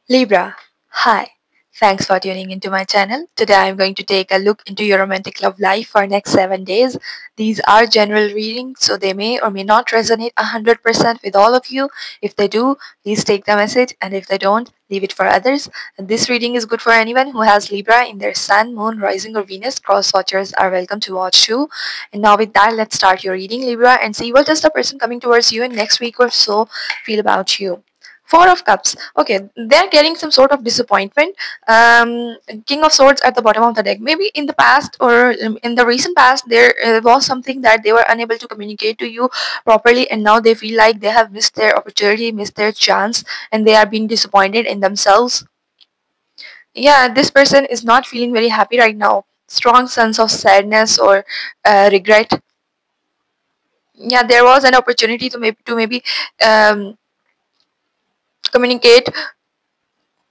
Libra, hi. Thanks for tuning into my channel. Today I'm going to take a look into your romantic love life for next 7 days. These are general readings, so they may or may not resonate 100% with all of you. If they do, please take the message, and if they don't, leave it for others. And this reading is good for anyone who has Libra in their sun, moon, rising, or Venus. Cross watchers are welcome to watch too. And now with that, let's start your reading, Libra, and see what does the person coming towards you in next week or so feel about you. Four of Cups. Okay, they're getting some sort of disappointment. King of Swords at the bottom of the deck. Maybe in the past or in the recent past, there was something that they were unable to communicate to you properly, and now they feel like they have missed their opportunity, missed their chance, and they are being disappointed in themselves. Yeah, this person is not feeling very happy right now. Strong sense of sadness or regret. Yeah, there was an opportunity to maybe um, communicate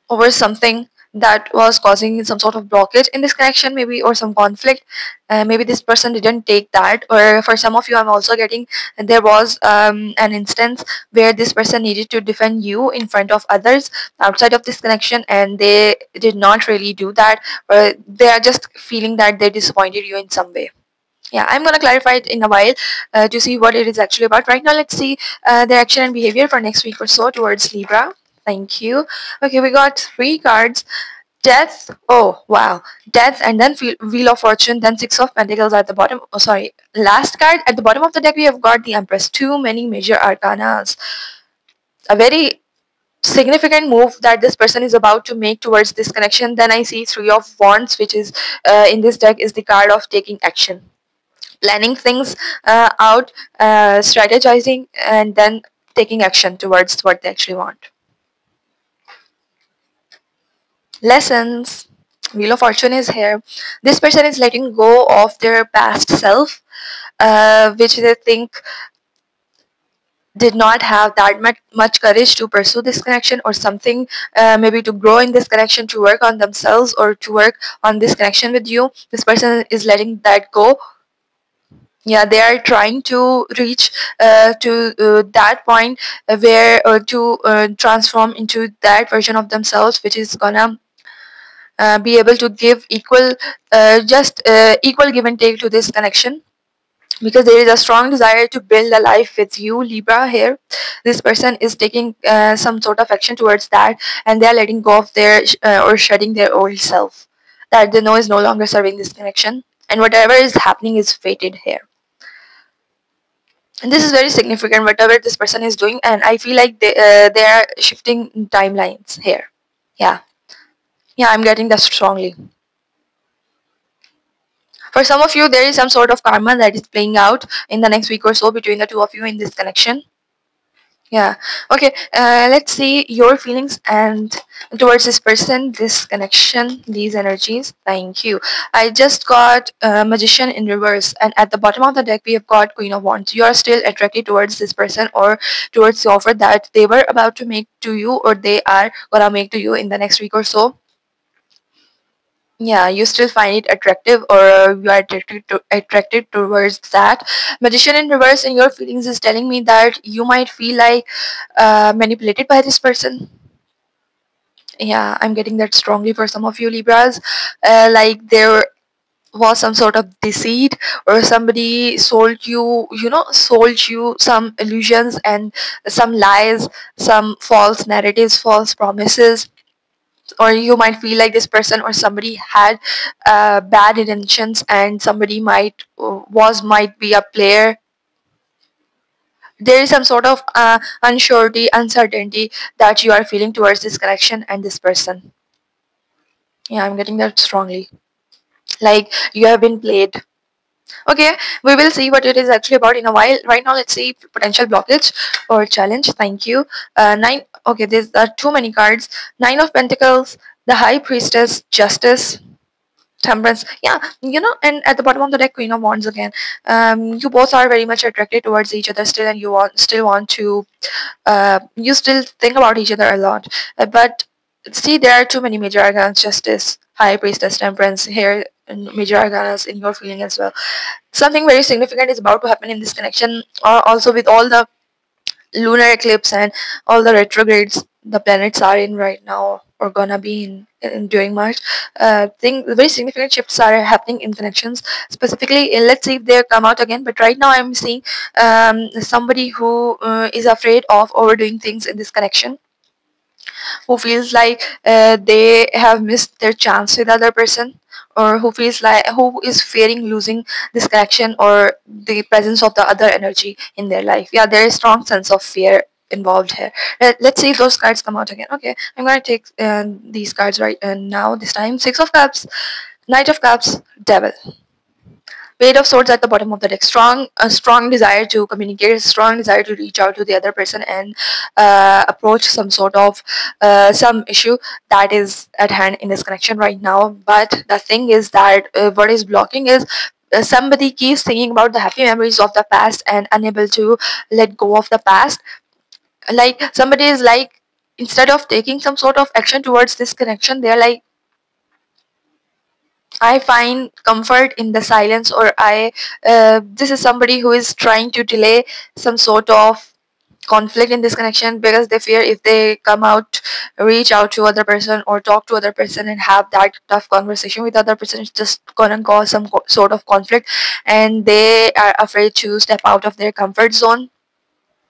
over something that was causing some sort of blockage in this connection, maybe, or some conflict. Maybe this person didn't take that, or for some of you I'm also getting there was an instance where this person needed to defend you in front of others outside of this connection, and they did not really do that, or they are just feeling that they disappointed you in some way. Yeah, I'm gonna clarify it in a while to see what it is actually about. Right now, let's see their action and behavior for next week or so towards Libra. Thank you. Okay, we got three cards. Death. Oh wow, Death, and then Wheel of Fortune, then Six of Pentacles at the bottom. Oh, sorry, last card at the bottom of the deck we have got the Empress. Too many major arcanas. A very significant move that this person is about to make towards this connection. Then I see Three of Wands, which is in this deck is the card of taking action, planning things out, strategizing, and then taking action towards what they actually want. Lessons. Wheel of Fortune is here. This person is letting go of their past self, which they think did not have that much courage to pursue this connection or something, maybe to grow in this connection, to work on themselves, or to work on this connection with you. This person is letting that go. Yeah, they are trying to reach to that point where to transform into that version of themselves which is gonna be able to give equal just equal give and take to this connection, because there is a strong desire to build a life with you, Libra. Here this person is taking some sort of action towards that, and they are letting go of their or shedding their old self that they know is no longer serving this connection, and whatever is happening is fated here. And this is very significant, whatever this person is doing, and I feel like they are shifting timelines here. Yeah, yeah, I'm getting that strongly. For some of you, there is some sort of karma that is playing out in the next week or so between the two of you in this connection. Yeah. Okay. Let's see your feelings and towards this person, this connection, these energies. Thank you. I just got Magician in reverse, and at the bottom of the deck we have got Queen of Wands. You are still attracted towards this person or towards the offer that they were about to make to you, or they are gonna make to you in the next week or so. Yeah, you still find it attractive, or you are attracted towards that. Magician in reverse in your feelings is telling me that you might feel like manipulated by this person. Yeah, I'm getting that strongly for some of you Libras. Like there was some sort of deceit, or somebody sold you, sold you some illusions and some lies, some false narratives, false promises. Or you might feel like this person or somebody had bad intentions, and somebody might be a player. There is some sort of unsurety, uncertainty that you are feeling towards this connection and this person. Yeah, I'm getting that strongly, like you have been played. Okay, we will see what it is actually about in a while. Right now, let's see potential blockage or challenge. Thank you. Nine. Okay, there's too many cards. Nine of Pentacles, the High Priestess, Justice, Temperance. Yeah, and at the bottom of the deck, Queen of Wands again. You both are very much attracted towards each other still, and you still want to. You still think about each other a lot, but see, there are too many major arcanas: Justice, High Priestess, Temperance here, and major arcanas in your feeling as well. Something very significant is about to happen in this connection, also with all the lunar eclipse and all the retrogrades. the planets are in right now or gonna be in during March. Think very significant shifts are happening in connections. Specifically, let's see if they come out again. But right now, I'm seeing somebody who is afraid of overdoing things in this connection, who feels like they have missed their chance with other person, or who feels like who is fearing losing this connection or the presence of the other energy in their life. Yeah, there is strong sense of fear involved here. Let's see if those cards come out again. Okay, I'm gonna take these cards right now. This time, Six of Cups, Knight of Cups, Devil. Page of Swords at the bottom of the deck. A strong desire to communicate, a strong desire to reach out to the other person and approach some sort of some issue that is at hand in this connection right now. But the thing is that what is blocking is somebody keeps thinking about the happy memories of the past and unable to let go of the past. Like somebody is like, instead of taking some sort of action towards this connection, they're like, I find comfort in the silence, or I this is somebody who is trying to delay some sort of conflict in this connection because they fear if they come out, reach out to other person or talk to other person and have that tough conversation with other person, it's just gonna cause some sort of conflict, and they are afraid to step out of their comfort zone.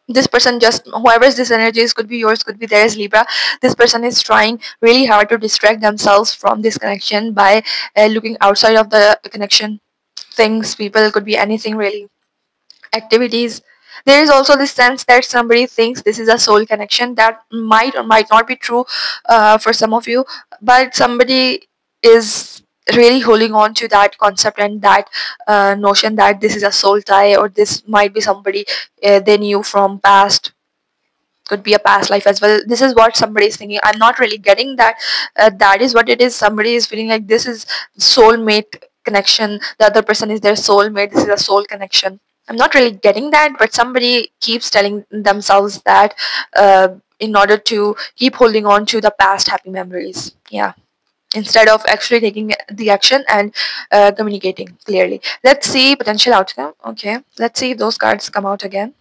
This person, just whoever's this energy is, could be yours, could be theirs, Libra. This person is trying really hard to distract themselves from this connection by looking outside of the connection. Things, people, could be anything really, activities. There is also this sense that somebody thinks this is a soul connection. That might or might not be true for some of you, but somebody is really holding on to that concept and that notion that this is a soul tie, or this might be somebody they knew from past, could be a past life as well. This is what somebody is thinking. I'm not really getting that. That is what it is. Somebody is feeling like this is soulmate connection. The other person is their soulmate. This is a soul connection. I'm not really getting that, but somebody keeps telling themselves that in order to keep holding on to the past happy memories. Yeah. Instead of actually taking the action and communicating clearly. Let's see potential outcome. Okay. Let's see if those cards come out again.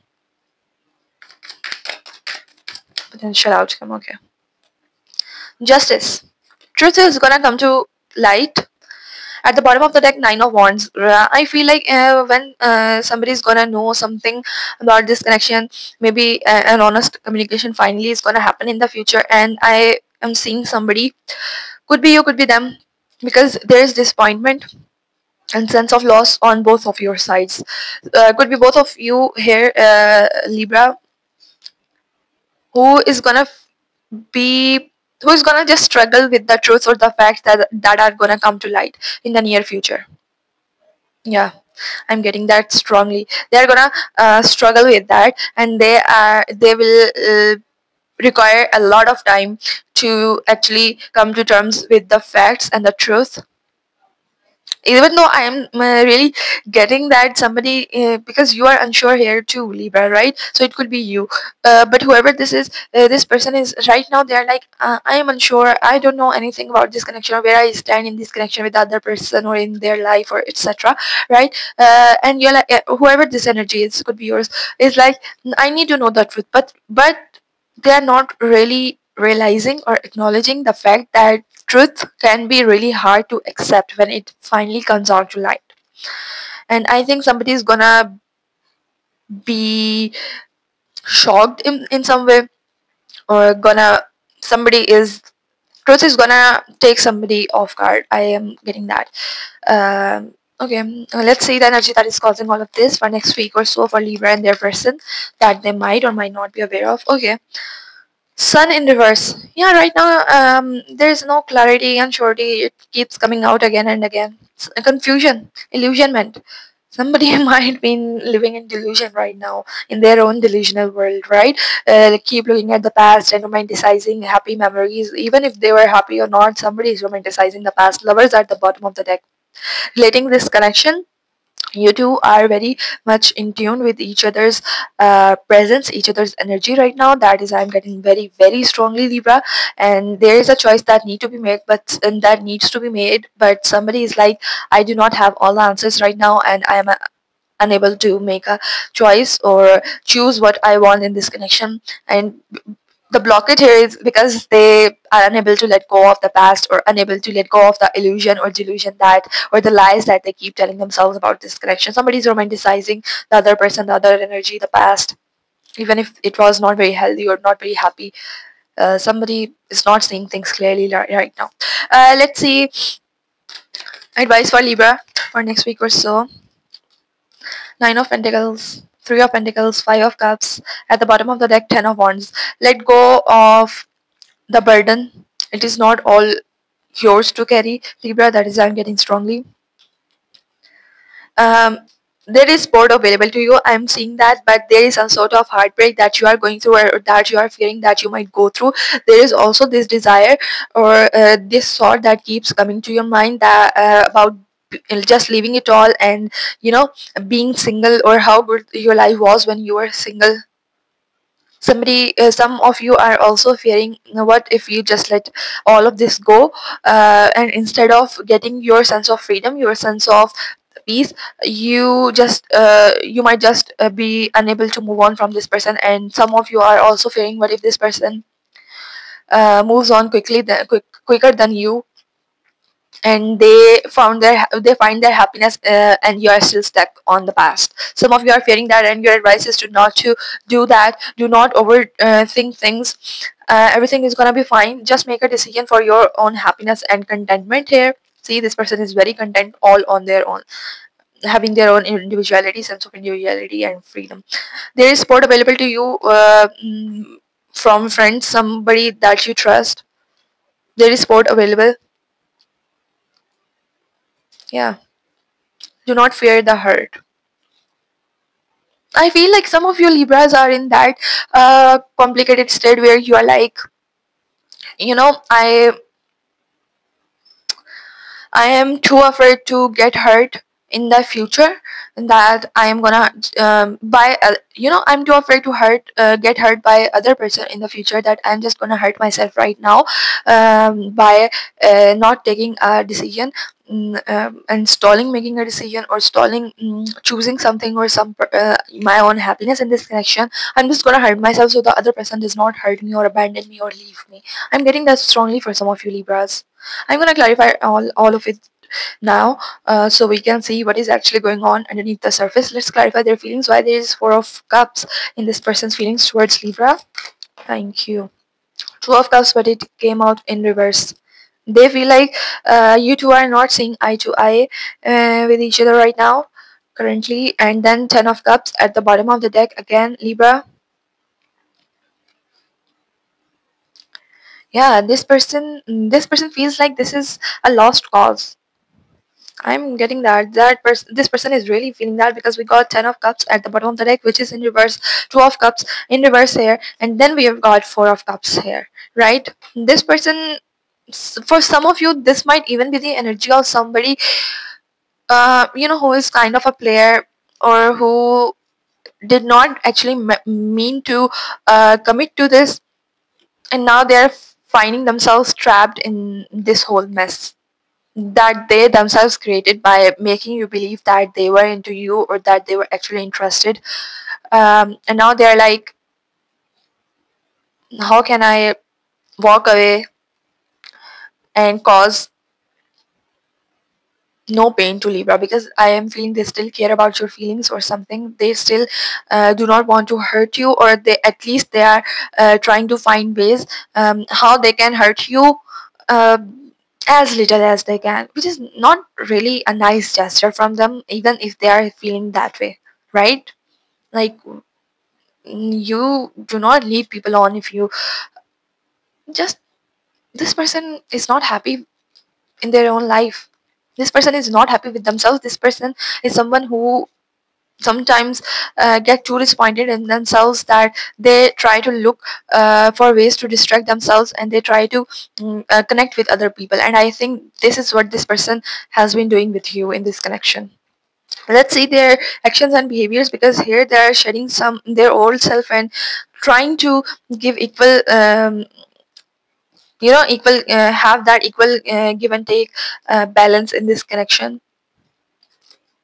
Potential outcome. Okay. Justice. Truth is gonna come to light. At the bottom of the deck, Nine of Wands. I feel like when somebody is gonna know something about this connection, maybe an honest communication finally is gonna happen in the future. And I am seeing somebody, could be you, could be them, because there is disappointment and sense of loss on both of your sides. Could be both of you here, Libra, who is gonna be who's gonna just struggle with the truth or the facts that are gonna come to light in the near future. Yeah, I'm getting that strongly. They're gonna struggle with that, and they will require a lot of time to actually come to terms with the facts and the truth. Even though I am really getting that somebody, because you are unsure here too, Libra, right? So it could be you, but whoever this is, this person is right now, they're like, I am unsure, I don't know anything about this connection, or where I stand in this connection with the other person or in their life or etc., right? And you're like, whoever this energy is, could be yours, is like, I need to know the truth, but they are not really realizing or acknowledging the fact that truth can be really hard to accept when it finally comes out to light. And I think somebody is gonna be shocked in some way, or gonna, somebody is, truth is gonna take somebody off guard. I am getting that. Okay, let's see the energy that is causing all of this for next week or so for Libra and their person that they might or might not be aware of. Okay, Sun in reverse. Yeah, right now there's no clarity and surety. It keeps coming out again and again. It's a confusion, illusionment. Somebody might be living in delusion right now, in their own delusional world, right? They keep looking at the past and romanticizing happy memories. Even if they were happy or not, somebody is romanticizing the past. Lovers are at the bottom of the deck. Relating this connection, you two are very much in tune with each other's presence, each other's energy right now. That is, I'm getting very very strongly, Libra. And there is a choice that need to be made, but and that needs to be made, but somebody is like, I do not have all the answers right now, and I am unable to make a choice or choose what I want in this connection. And The blockage here is because they are unable to let go of the past, or unable to let go of the illusion or delusion that, or the lies that they keep telling themselves about this connection. Somebody's romanticizing the other person, the other energy, the past, even if it was not very healthy or not very happy. Somebody is not seeing things clearly right now. Let's see advice for Libra for next week or so. Nine of Pentacles, Three of Pentacles, Five of Cups. At the bottom of the deck, Ten of Wands. Let go of the burden. It is not all yours to carry, Libra. That is, I'm getting strongly. Um, there is support available to you. I'm seeing that, but there is some sort of heartbreak that you are going through, or that you are fearing that you might go through. There is also this desire, or this thought that keeps coming to your mind, that about just leaving it all and, you know, being single, or how good your life was when you were single. Some of you are also fearing, what if you just let all of this go, and instead of getting your sense of freedom, your sense of peace, you might just be unable to move on from this person. And some of you are also fearing, what if this person moves on quicker than you, and they find their happiness, and you are still stuck on the past. Some of you are fearing that, and your advice is to not to do that. Do not overthink things. Everything is gonna be fine. Just make a decision for your own happiness and contentment here. See, this person is very content, all on their own, having their own individuality, sense of individuality and freedom. There is support available to you, from friends, somebody that you trust. There is support available. Yeah, do not fear the hurt. I feel like some of you Libras are in that complicated state where you are like, you know, I am too afraid to get hurt in the future, that I am gonna I'm too afraid to get hurt by other person in the future, that I'm just gonna hurt myself right now, by not taking a decision, and stalling making a decision, or stalling choosing something, or my own happiness in this connection. I'm just gonna hurt myself so the other person does not hurt me or abandon me or leave me. I'm getting that strongly for some of you Libras. I'm gonna clarify all of it now, so we can see what is actually going on underneath the surface. Let's clarify their feelings. Why there is Four of Cups in this person's feelings towards Libra? Thank you. Two of Cups, but it came out in reverse. They feel like you two are not seeing eye to eye with each other right now, currently. And then Ten of Cups at the bottom of the deck again, Libra. Yeah, this person feels like this is a lost cause. I'm getting this person is really feeling that, because we got Ten of Cups at the bottom of the deck, which is in reverse, Two of Cups in reverse here, and then we have got Four of Cups here, right? This person, for some of you, this might even be the energy of somebody, who is kind of a player, or who did not actually mean to commit to this, and now they're finding themselves trapped in this whole mess that they themselves created by making you believe that they were into you, or that they were actually interested. And now they're like, how can I walk away and cause no pain to Libra, because I am feeling they still care about your feelings or something. They still do not want to hurt you, or they, at least they are trying to find ways how they can hurt you uh, as little as they can, which is not really a nice gesture from them, even if they are feeling that way, right? Like, you do not lead people on if you just, this person is not happy in their own life. This person is not happy with themselves. This person is someone who sometimes get too disappointed in themselves, that they try to look for ways to distract themselves, and they try to connect with other people. And I think this is what this person has been doing with you in this connection. Let's see their actions and behaviors, because here they are shedding some their old self and trying to give equal equal have that equal give and take balance in this connection.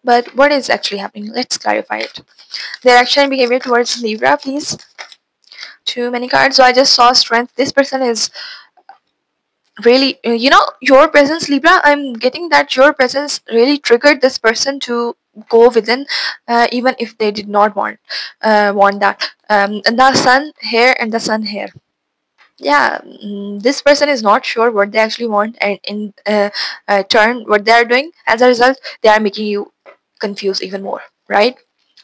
But what is actually happening? Let's clarify it. Their action and behavior towards Libra, please. Too many cards. So I just saw strength. This person is really, your presence, Libra. I'm getting that your presence really triggered this person to go within, even if they did not want that. And the sun here and the sun here. Yeah, this person is not sure what they actually want, and in turn, what they are doing as a result, they are making you confused even more, right?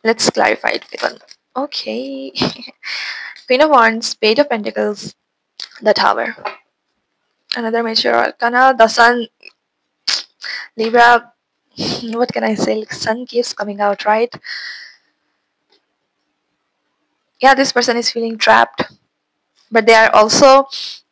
Let's clarify it with one. Okay. Queen of Wands, Page of Pentacles, the Tower. Another major arcana, the Sun, Libra. What can I say? Like, Sun keeps coming out, right? Yeah, this person is feeling trapped, but they are also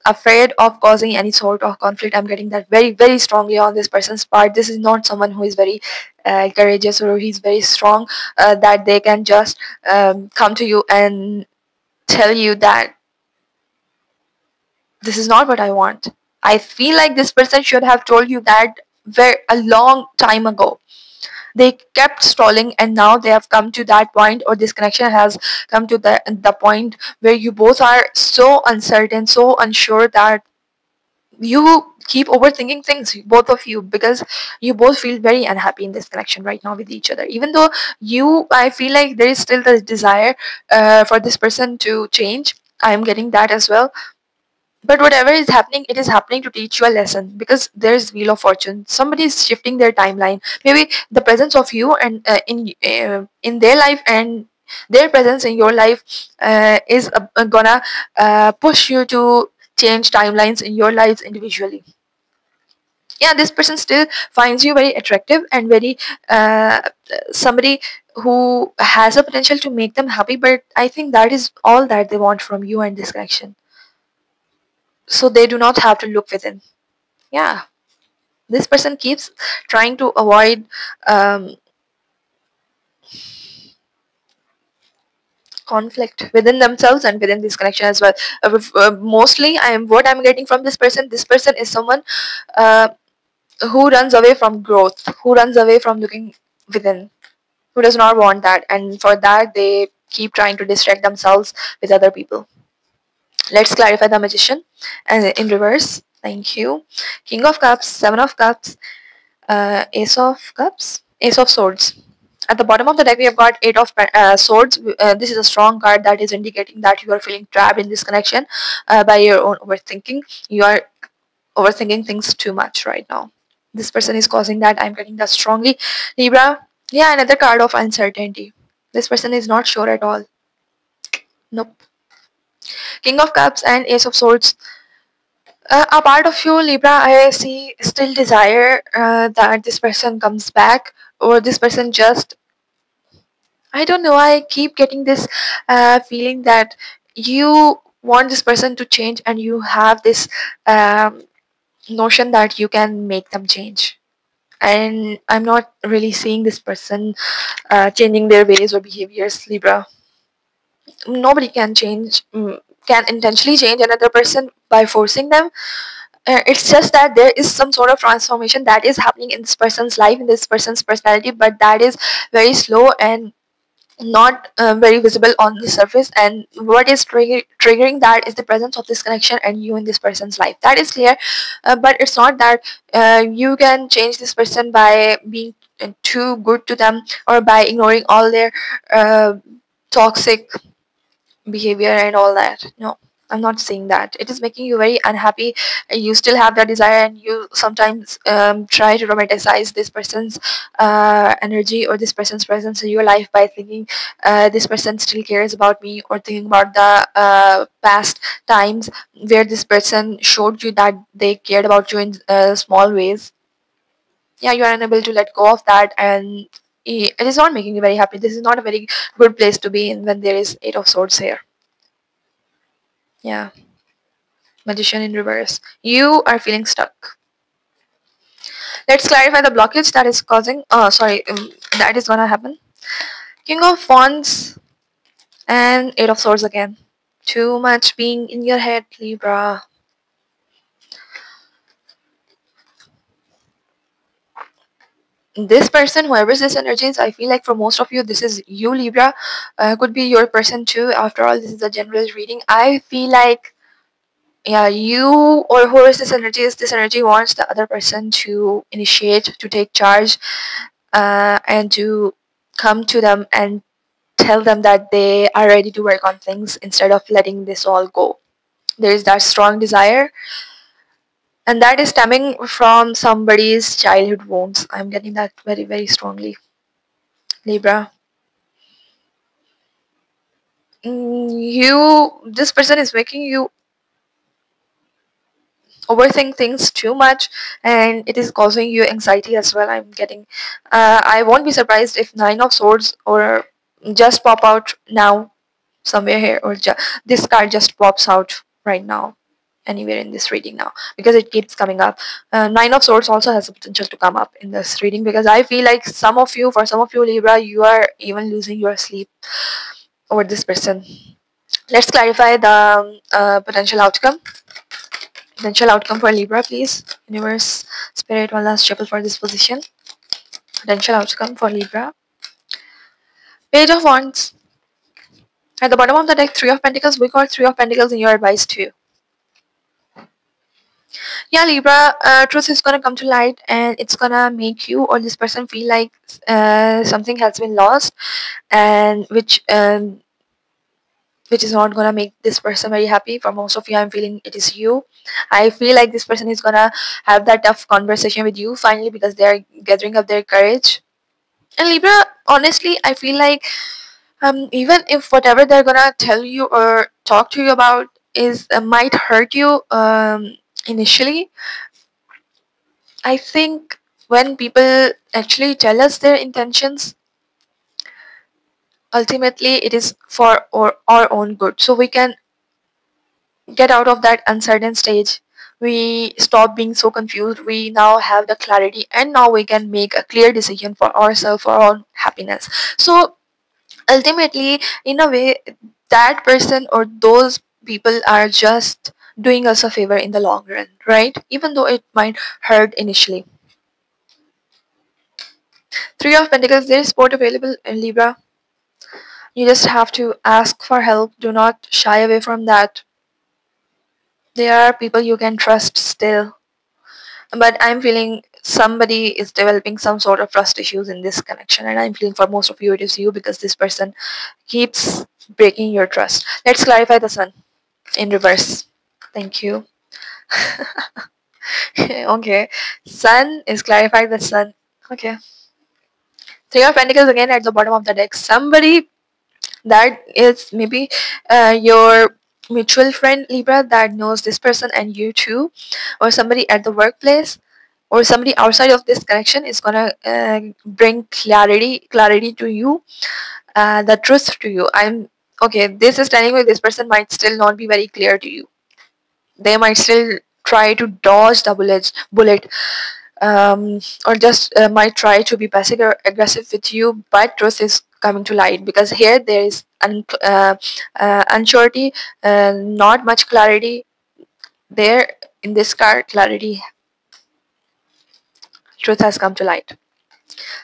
afraid of causing any sort of conflict. I'm getting that very, very strongly on this person's part. This is not someone who is very courageous, or he's very strong, that they can just come to you and tell you that this is not what I want. I feel like this person should have told you that very a long time ago. They kept stalling, and now they have come to that point, or this connection has come to the point where you both are so uncertain, so unsure, that you keep overthinking things, both of you, because you both feel very unhappy in this connection right now with each other. Even though I feel like there is still the desire for this person to change. I'm getting that as well, but whatever is happening, it is happening to teach you a lesson, because there's wheel of fortune. Somebody is shifting their timeline. Maybe the presence of you and in their life, and their presence in your life is gonna push you to change timelines in your lives individually. Yeah, this person still finds you very attractive and very somebody who has a potential to make them happy, but I think that is all that they want from you and this connection, so they do not have to look within. Yeah, this person keeps trying to avoid um, conflict within themselves and within this connection as well. Mostly, what I'm getting from this person. This person is someone uh, who runs away from growth, who runs away from looking within, who does not want that, and for that they keep trying to distract themselves with other people. Let's clarify the magician and in reverse. Thank you. King of Cups, Seven of Cups, Ace of Cups, Ace of Swords. At the bottom of the deck, we have got Eight of Swords. This is a strong card that is indicating that you are feeling trapped in this connection by your own overthinking. You are overthinking things too much right now. This person is causing that. I'm getting that strongly. Libra, yeah, another card of uncertainty. This person is not sure at all. Nope. King of Cups and Ace of Swords. A part of you, Libra, I see still desire that this person comes back, or this person just, I don't know, I keep getting this feeling that you want this person to change, and you have this um, notion that you can make them change. And I'm not really seeing this person changing their ways or behaviors, Libra. Nobody can can intentionally change another person by forcing them. It's just that there is some sort of transformation that is happening in this person's life, in this person's personality, but that is very slow and not very visible on the surface. And what is triggering that is the presence of this connection and you in this person's life. That is clear, but it's not that you can change this person by being too good to them, or by ignoring all their uh, toxic behavior and all that. No, I'm not saying that. It is making you very unhappy. You still have that desire, and you sometimes try to romanticize this person's energy or this person's presence in your life by thinking this person still cares about me, or thinking about the past times where this person showed you that they cared about you in small ways. Yeah, you are unable to let go of that, and it is not making you very happy. This is not a very good place to be in when there is Eight of Swords here. Yeah, Magician in reverse. You are feeling stuck. Let's clarify the blockage that is causing. Sorry, that is gonna happen. King of Wands and Eight of Swords again. Too much being in your head, Libra. This person, whoever's this energy is, I feel like for most of you, this is you, Libra. Could be your person too. After all, this is a general reading. I feel like, yeah, you or whoever's this energy is, this energy wants the other person to initiate, to take charge, and to come to them and tell them that they are ready to work on things instead of letting this all go. There is that strong desire, and that is stemming from somebody's childhood wounds. I'm getting that very, very strongly, Libra. This person is making you overthink things too much, and it is causing you anxiety as well. I'm getting, I won't be surprised if Nine of Swords or just pop out now somewhere here, or this card just pops out right now anywhere in this reading now, because it keeps coming up. Nine of Swords also has the potential to come up in this reading, because I feel like for some of you, Libra, you are even losing your sleep over this person. Let's clarify the potential outcome. Potential outcome for Libra, please. Universe, Spirit, one last shuffle for this position. Potential outcome for Libra. Page of Wands. At the bottom of the deck, Three of Pentacles. We got Three of Pentacles in your advice too. Yeah, Libra, truth is gonna come to light, and it's gonna make you or this person feel like something has been lost, and which is not gonna make this person very happy. For most of you, I'm feeling it is you. I feel like this person is gonna have that tough conversation with you finally, because they are gathering up their courage. And Libra, honestly, I feel like even if whatever they're gonna tell you or talk to you about is might hurt you initially, I think when people actually tell us their intentions, ultimately it is for our own good. So we can get out of that uncertain stage. We stop being so confused. We now have the clarity, and now we can make a clear decision for ourselves, for our own happiness. So ultimately, in a way, that person or those people are just doing us a favor in the long run, right? Even though it might hurt initially. Three of Pentacles, there is support available in Libra. You just have to ask for help. Do not shy away from that. There are people you can trust still. But I'm feeling somebody is developing some sort of trust issues in this connection. And I'm feeling for most of you, it is you, because this person keeps breaking your trust. Let's clarify the Sun in reverse. Thank you. Okay. Sun is clarified the Sun. Okay. Three of Pentacles again at the bottom of the deck. Somebody that is maybe your mutual friend, Libra, that knows this person and you too, or somebody at the workplace, or somebody outside of this connection is gonna bring clarity to you, the truth to you. I'm okay. This is telling me this person might still not be very clear to you. They might still try to dodge the bullet, or just might try to be passive or aggressive with you, but truth is coming to light, because here there is unsurety, not much clarity there. In this card, clarity, truth has come to light.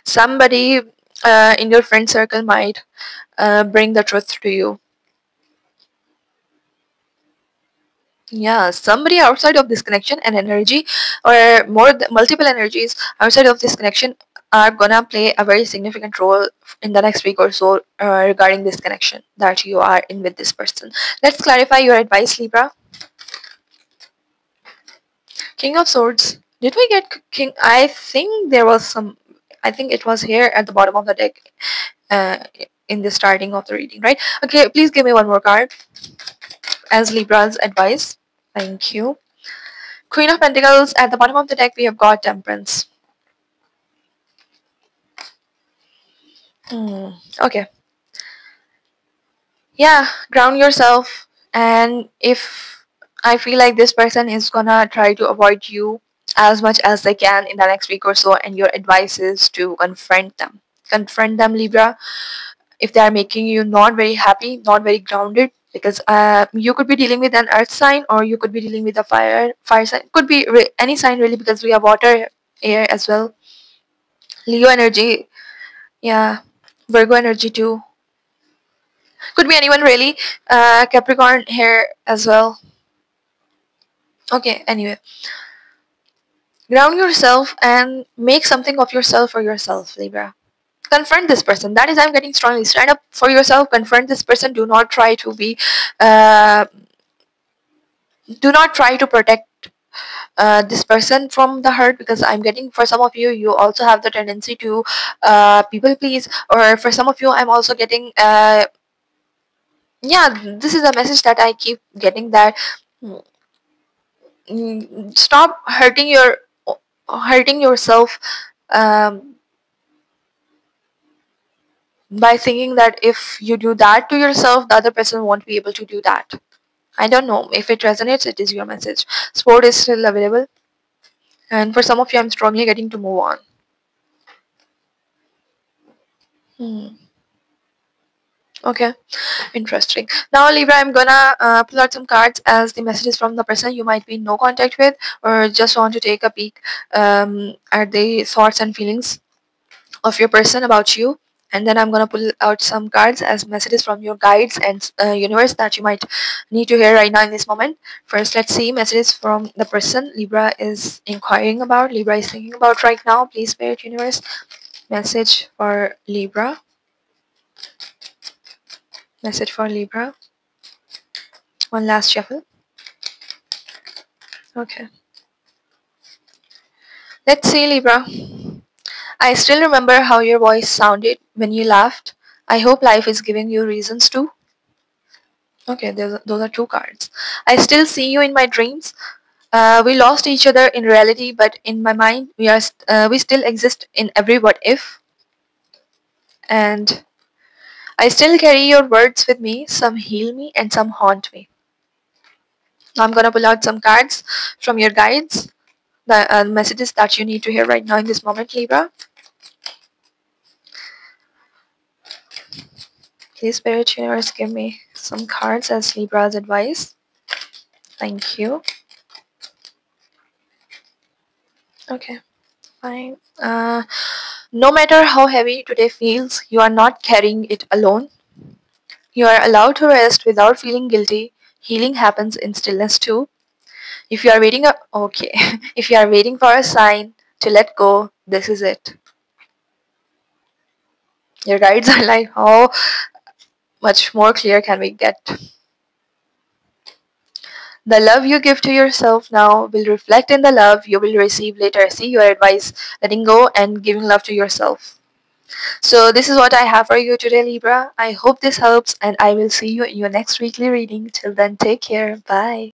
Somebody in your friend circle might bring the truth to you. Yeah, somebody outside of this connection and energy, or multiple energies outside of this connection, are gonna play a very significant role in the next week or so regarding this connection that you are in with this person. Let's clarify your advice, Libra. King of Swords. Did we get King? I think there was some. I think it was here at the bottom of the deck, uh, in the starting of the reading, right? Okay, please give me one more card as Libra's advice. Thank you. Queen of Pentacles. At the bottom of the deck, we have got Temperance. Okay. Yeah, ground yourself. And if I feel like this person is gonna try to avoid you as much as they can in the next week or so, and your advice is to confront them. Confront them, Libra, if they are making you not very happy, not very grounded. Because you could be dealing with an earth sign, or you could be dealing with a fire sign. Could be any sign really, because we have water, air as well. Leo energy. Yeah. Virgo energy too. Could be anyone really. Capricorn here as well. Okay, anyway. Ground yourself and make something of yourself for yourself, Libra. Confront this person. That is, I'm getting strongly. Stand up for yourself. Confront this person. Uh, do not try to protect this person from the hurt, because I'm getting, for some of you, you also have the tendency to people please, or for some of you, I'm also getting yeah, this is a message that I keep getting, that stop hurting yourself um, by thinking that if you do that to yourself, the other person won't be able to do that. I don't know if it resonates. It is your message. Sport is still available, and for some of you, I'm strongly getting to move on. Hmm. Okay, interesting. Now, Libra, I'm gonna pull out some cards as the messages from the person you might be in no contact with, or just want to take a peek at the thoughts and feelings of your person about you. And then I'm gonna pull out some cards as messages from your guides and universe that you might need to hear right now in this moment. First, let's see messages from the person Libra is inquiring about, Libra is thinking about right now. Please, Spirit, universe, message for Libra. Message for Libra. One last shuffle. Okay. Let's see, Libra. I still remember how your voice sounded when you laughed. I hope life is giving you reasons to. Okay, those are two cards. I still see you in my dreams. We lost each other in reality, but in my mind, we still exist in every what if. And I still carry your words with me. Some heal me and some haunt me. Now I'm gonna pull out some cards from your guides, the messages that you need to hear right now in this moment, Libra. Please, Spirit Universe, give me some cards as Libra's advice. Thank you. Okay, fine. No matter how heavy today feels, you are not carrying it alone. You are allowed to rest without feeling guilty. Healing happens in stillness too. If you are okay, if you are waiting for a sign to let go, this is it. Your guides are like, how much more clear can we get? The love you give to yourself now will reflect in the love you will receive later. See your advice, letting go and giving love to yourself. So, this is what I have for you today, Libra. I hope this helps, and I will see you in your next weekly reading. Till then, take care. Bye.